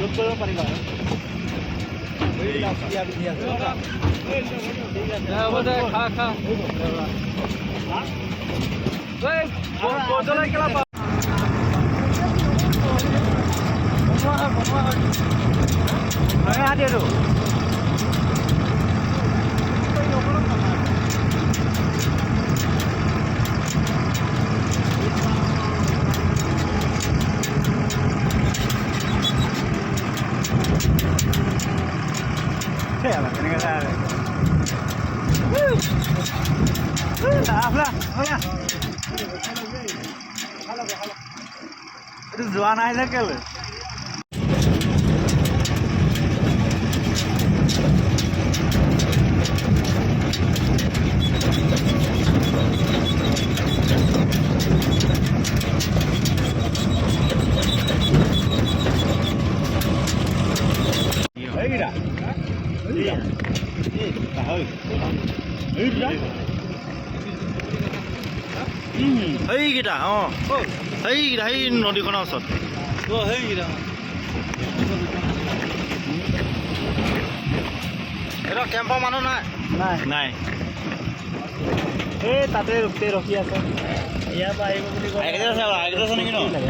load কৰিব পাৰিবা হ'ব দে খা খা বজলাই কেলা পা দিয়েতো যোৱা নাই যে কেলে সেইকেইটা অঁ সেইকেইটা সেই নদীখনৰ ওচৰত এইটো কেম্পৰ মানুহ নাই নাই নাই এই তাতে ৰখি আছে ইয়াৰ পৰা আহিব বুলি কয় আছে নেকি ন লাগে